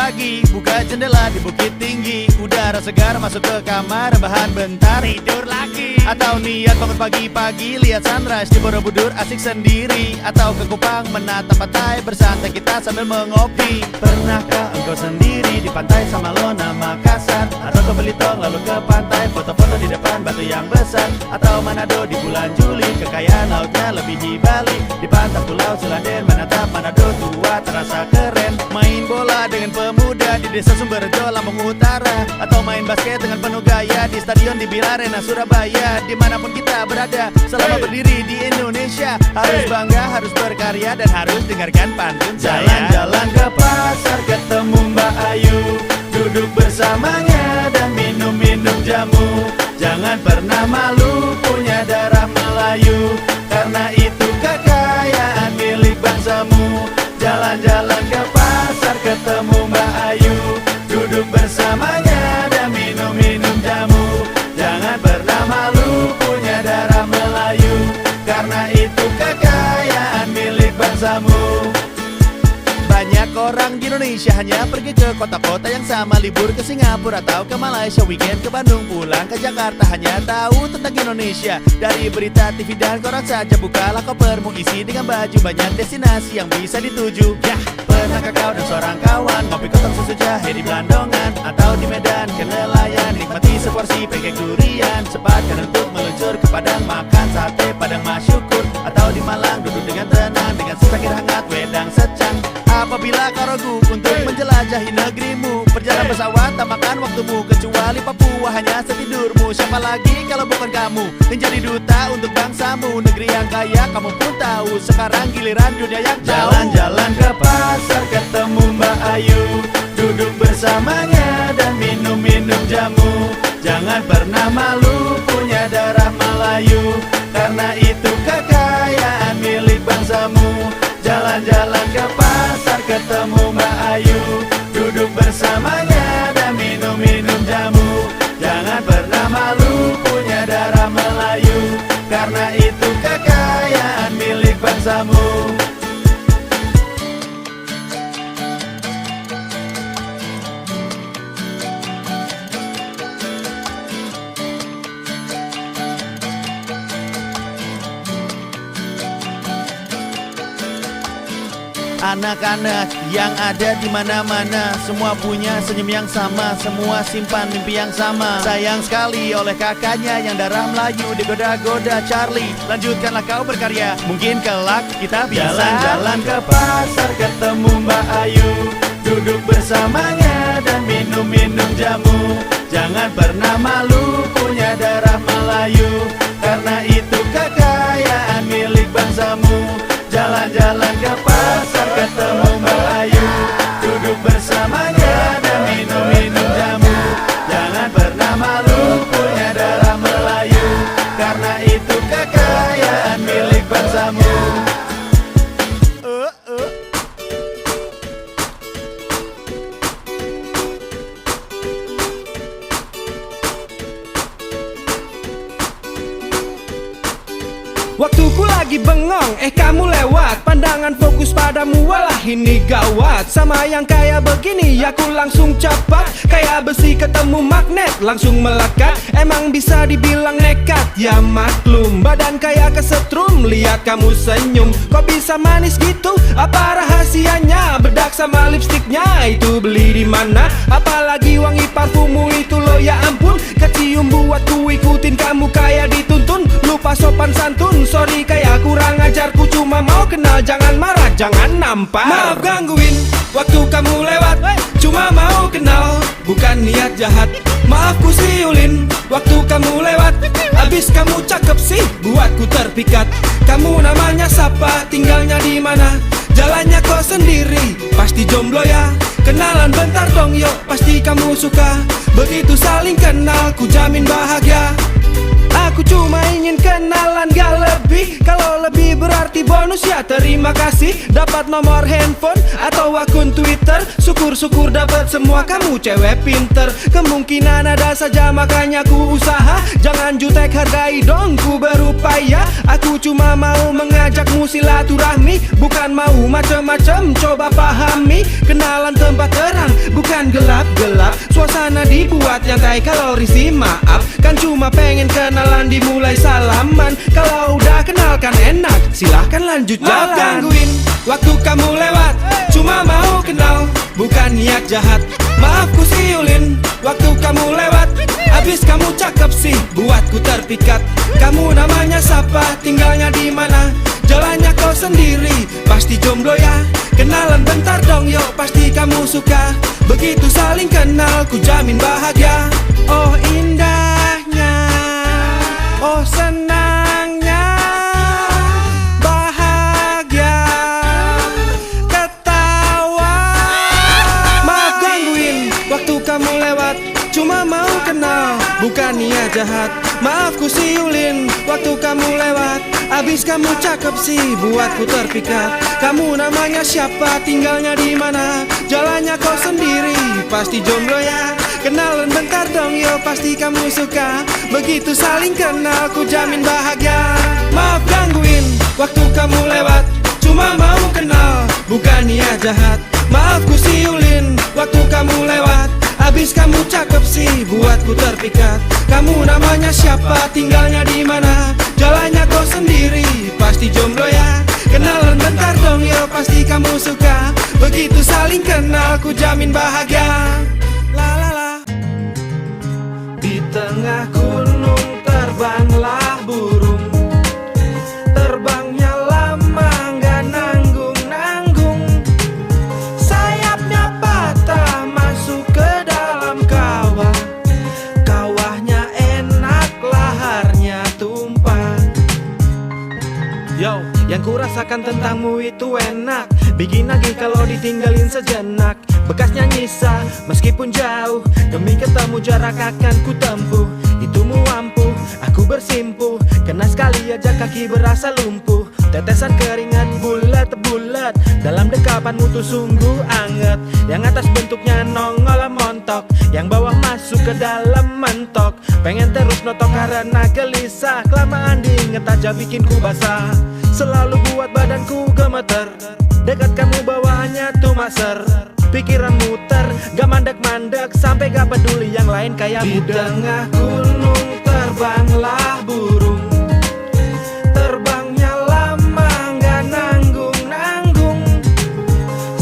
pagi, buka jendela di bukit tinggi. Udara segar masuk ke kamar, rebahan bentar, tidur lagi. Atau niat bangun pagi-pagi, lihat sunrise di Borobudur asik sendiri. Atau ke Kupang menatap pantai, bersantai kita sambil mengopi. Pernahkah engkau sendiri di pantai sama Lona Makassar? Atau ke Belitung lalu ke pantai, foto-foto di depan batu yang besar. Atau Manado di bulan Juli, kekayaan lautnya lebih di Bali. Di pantai Pulau Seladen menatap Manado tua terasa keren. Main bola dengan pemuda di desa Sumberjo, Lampung Utara. Atau main basket dengan penuh gaya di stadion di Bilarena, Surabaya. Dimanapun kita berada, selama berdiri di Indonesia, harus bangga, harus berkarya, dan harus dengarkan pantun saya. Jalan-jalan ke pasar, ketemu Mbak Ayu, duduk bersamanya dan minum-minum jamu. Jangan pernah malu punya darah Melayu, karena itu kekayaan milik bangsamu. Jalan-jalan ke pasar, ketemu Mbak Ayu, duduk bersamanya dan minum-minum jamu. Jangan pernah malu punya darah Melayu, karena itu kekayaan milik bangsamu. Banyak orang di Indonesia hanya pergi ke kota-kota yang sama, libur ke Singapura atau ke Malaysia, weekend ke Bandung, pulang ke Jakarta, hanya tahu tentang Indonesia dari berita TV dan koran saja. Bukalah kopermu, isi dengan baju, banyak destinasi yang bisa dituju. Ya, pernahkah kau dan seorang kawan ngopi kotak susu jahe di Blandongan? Atau di Medan ke nelayan, nikmati seporsi pancake durian. Sempatkan untuk meluncur ke Padang, makan sate Padang masyukur. Atau di Malang duduk dengan tenang, dengan secangkir hangat wedang secang. Apabila kau ragu untuk menjelajahi negerimu, perjalanan pesawat tak makan waktumu, kecuali Papua hanya setidurmu. Siapa lagi kalau bukan kamu menjadi duta untuk bangsamu? Negeri yang kaya kamu pun tahu, sekarang giliran dunia yang jauh. Jalan-jalan ke pasar, ketemu Mbak Ayu, duduk bersamanya dan minum-minum jamu. Jangan pernah malu punya darah Melayu, karena itu kekayaan milik bangsamu. Jalan-jalan ke pasar, ketemu Mbak Ayu, duduk bersamanya dan minum-minum jamu. Jangan pernah malu punya darah Melayu, karena itu kekayaan milik bangsamu. Anak-anak yang ada di mana-mana, semua punya senyum yang sama, semua simpan mimpi yang sama. Sayang sekali oleh kakaknya yang darah Melayu digoda-goda Charlie. Lanjutkanlah kau berkarya, mungkin kelak kita bisa. Jalan-jalan ke pasar, ketemu Mbak Ayu, duduk bersamanya dan minum-minum jamu. Jangan pernah malu punya darah Melayu, karena itu kekayaan milik bangsamu. Jalan-jalan ke pasar, ketemu Mbak Ayu, duduk bersamanya dan minum-minum jamu. Jangan pernah malu punya darah Melayu, karena itu kekayaan milik bangsamu. Waktuku lagi bengong, kamu lewat. Pandangan fokus padamu, walah ini gawat. Sama yang kayak begini, aku langsung cepat. Kayak besi ketemu magnet, langsung melekat. Emang bisa dibilang nekat, ya maklum. Badan kayak kesetrum, lihat kamu senyum. Kok bisa manis gitu? Apa rahasianya? Bedak sama lipstiknya, itu beli di mana? Apalagi wangi parfummu itu loh, ya ampun. Kecium buatku ikutin kamu kayak dituntun. Lupa sopan santun, sorry kayak kurang ajar. Ku cuma mau kenal, jangan marah, jangan nampak. Maaf gangguin, waktu kamu lewat. Cuma mau kenal, bukan niat jahat. Maaf ku siulin, waktu kamu lewat. Abis kamu cakep sih, buatku terpikat. Kamu namanya siapa, tinggalnya di mana? Jalannya kok sendiri, pasti jomblo ya. Kenalan bentar dong yuk, pasti kamu suka. Begitu saling kenal, ku jamin bahagia. Aku cuma ingin kenalan gak lebih. Kalau lebih berarti bonus ya terima kasih. Dapat nomor handphone atau akun Twitter. Syukur-syukur dapat semua, kamu cewek pinter. Kemungkinan ada saja makanya ku usaha. Jangan jutek, hargai dong ku berupaya. Aku cuma mau mengajakmu silaturahmi, bukan mau macem-macem, coba pahami. Kenalan tempat terang, bukan gelap-gelap. Suasana dibuat nyantai, kalau risih maaf. Kan cuma pengen kenalan dimulai salaman. Kalau udah kenal kan enak, silahkan lanjut jalan. Maaf gangguin waktu kamu lewat, cuma mau kenal, bukan niat jahat. Maaf ku siulin waktu kamu lewat, abis kamu cakep sih buatku terpikat. Kamu namanya siapa, tinggalnya di mana? Jalannya kau sendiri, pasti jomblo ya. Kenalan bentar dong yuk, pasti kamu suka. Begitu saling kenal, ku jamin bahagia. Oh indahnya, oh senangnya, bahagia, ketawa. Maaf gangguin waktu kamu lewat, cuma mau kenal, bukan niat jahat. Maaf ku siulin waktu kamu lewat, abis kamu cakep sih buatku terpikat. Kamu namanya siapa, tinggalnya di mana? Jalannya kau sendiri, pasti jomblo ya. Kenalan bentar dong yo, pasti kamu suka. Begitu saling kenal, ku jamin bahagia. Maaf gangguin waktu kamu lewat, cuma mau kenal, bukan niat jahat. Maaf ku siulin waktu kamu lewat, abis kamu cakep sih buatku terpikat. Kamu namanya siapa, tinggalnya di mana? Jalannya kau sendiri, pasti jomblo ya. Kenalan bentar dong yo, pasti kamu suka. Begitu saling kenal, ku jamin bahagia. La la la. Di tengah gunung terbanglah burung. Terbangnya lama nggak nanggung-nanggung. Sayapnya patah masuk ke dalam kawah. Kawahnya enak, laharnya tumpah. Yo, yang kurasakan tentangmu itu enak. Bikin lagi kalau ditinggalin sejenak. Bekasnya nyisa meskipun jauh, demi ketemu jarak akan ku tempuh. Itumu ampuh, aku bersimpuh, kena sekali aja kaki berasa lumpuh. Tetesan keringat bulat-bulat, dalam dekapanmu tuh sungguh anget. Yang atas bentuknya nongol montok, yang bawah masuk ke dalam mentok. Pengen terus notok karena gelisah, kelamaan diinget aja bikin ku basah. Selalu buat badanku gemeter, dekat kamu bawaannya tuh maser. Pikiran muter, gak mandek-mandek, sampai gak peduli yang lain kayak muda. Di tengah gunung terbanglah burung. Terbangnya lama gak nanggung-nanggung.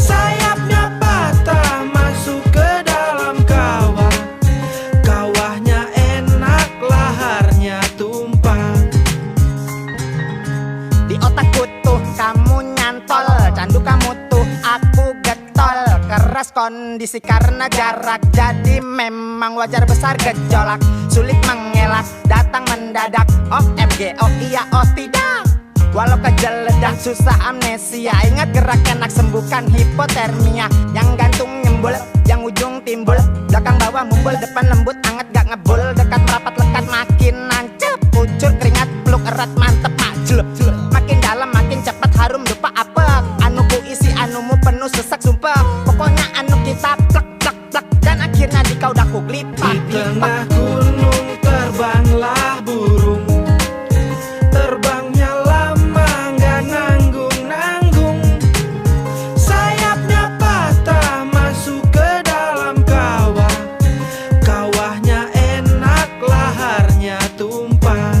Sayapnya patah masuk ke dalam kawah. Kawahnya enak, laharnya tumpah. Di otakku tuh kamu nyantol, candu kamu tuh aku getol. Keras kondisi karena jarak, jadi memang wajar besar gejolak. Sulit mengelak, datang mendadak. OMG, oh iya, oh tidak. Walau kejeledak, susah amnesia. Ingat gerak enak, sembuhkan hipotermia. Yang gantung nyembul, yang ujung timbul. Belakang bawah mumbul, depan lembut, anget gak ngebul. Dekat merapat lekat makin nancep. Ucur keringat, peluk erat mantep majlep. Makin dalam makin cepat harum lupa apek. Anu ku isi anumu penuh sesak sumpah. Pokoknya anu kita plek plek plek. Dan akhirnya di kau dah ku glipak. Di tengah gunung terbanglah burung. Terbangnya lama gak nanggung-nanggung. Sayapnya patah masuk ke dalam kawah. Kawahnya enak, laharnya tumpah.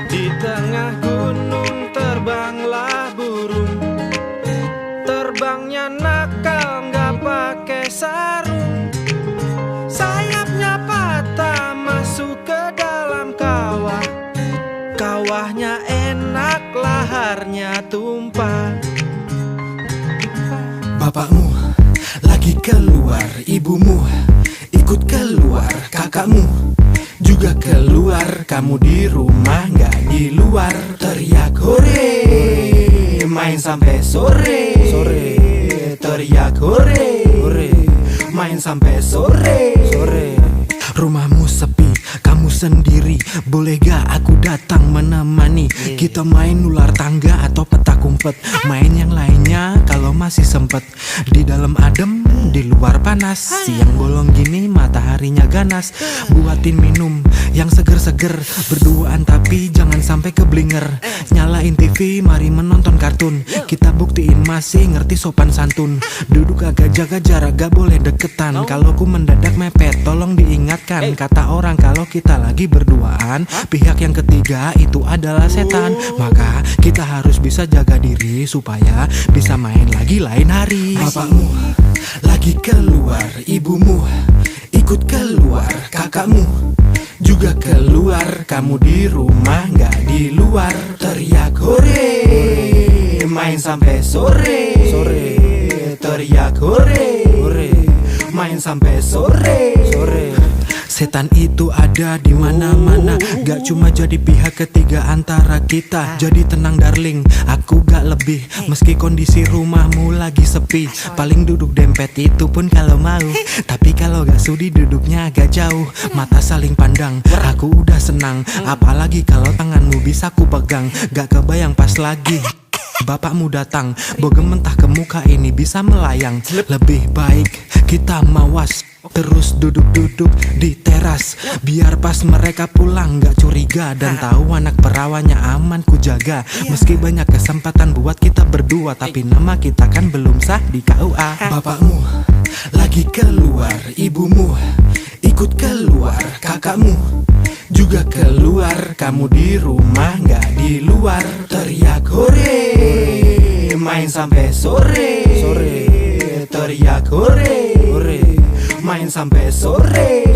Di tengah gunung terbanglah burung. Terbangnya nakal gak pakai sarung. Sayapnya patah masuk ke dalam kawah. Kawahnya enak, laharnya tumpah. Bapakmu lagi keluar, ibumu ikut keluar, kakakmu juga keluar. Kamu di rumah nggak di luar. Teriak hore, main sampai sore. Teriak hore, main sampai sore. Rumahmu sepi, kamu sendiri, boleh gak aku datang menemani? Kita main ular tangga atau petak umpet, main yang lainnya kalau masih sempet. Di dalam adem, di luar panas, siang bolong gini mataharinya ganas. Buatin minum yang seger-seger, berduaan tapi jangan sampai keblinger. Nyalain TV, mari menonton kartun, kita buktiin masih ngerti sopan santun. Duduk agak jaga jarak, gak boleh deketan. Kalau ku mendadak mepet, tolong diingatkan. Kata orang kalau kita lagi berduaan, pihak yang ketiga itu adalah setan. Maka kita harus bisa jaga diri supaya bisa main lagi lain hari. Bapakmu lagi keluar, ibumu ikut keluar, kakakmu juga keluar. Kamu di rumah gak di luar, teriak hore, main sampai sore. Teriak hore, main sampai sore. Setan itu ada di mana-mana, gak cuma jadi pihak ketiga antara kita. Jadi tenang darling, aku gak lebih. Meski kondisi rumahmu lagi sepi, paling duduk dempet itu pun kalau mau. Tapi kalau gak sudi duduknya agak jauh, mata saling pandang, aku udah senang. Apalagi kalau tanganmu bisa ku pegang, gak kebayang pas lagi bapakmu datang, bogem mentah ke muka ini bisa melayang. Lebih baik kita mawas, terus duduk-duduk di teras, biar pas mereka pulang gak curiga, dan tahu anak perawannya aman ku jaga. Meski banyak kesempatan buat kita berdua, tapi nama kita kan belum sah di KUA. Bapakmu lagi keluar, ibumu ikut keluar, kakakmu juga keluar. Kamu di rumah gak di luar, teriak hore, main sampai sore. Teriak hore, main sampai sore.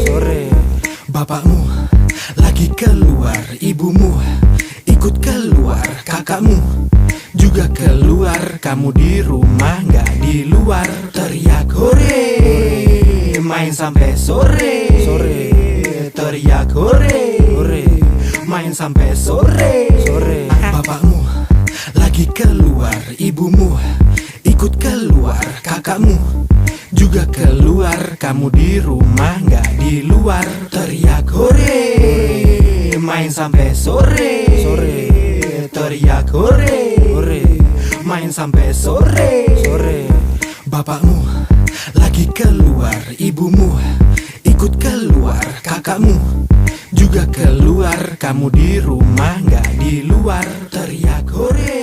Bapakmu lagi keluar, ibumu ikut keluar, kakakmu juga keluar. Kamu di rumah gak di luar, teriak hore, main sampai sore. Teriak hore, main sampai sore. Bapakmu lagi keluar, ibumu ikut keluar, kakakmu juga keluar. Kamu di rumah gak di luar, teriak hore, main sampai sore. Teriak hore, main sampai sore. Bapakmu lagi keluar, ibumu ikut keluar, kakakmu juga keluar. Kamu di rumah gak di luar, teriak hore,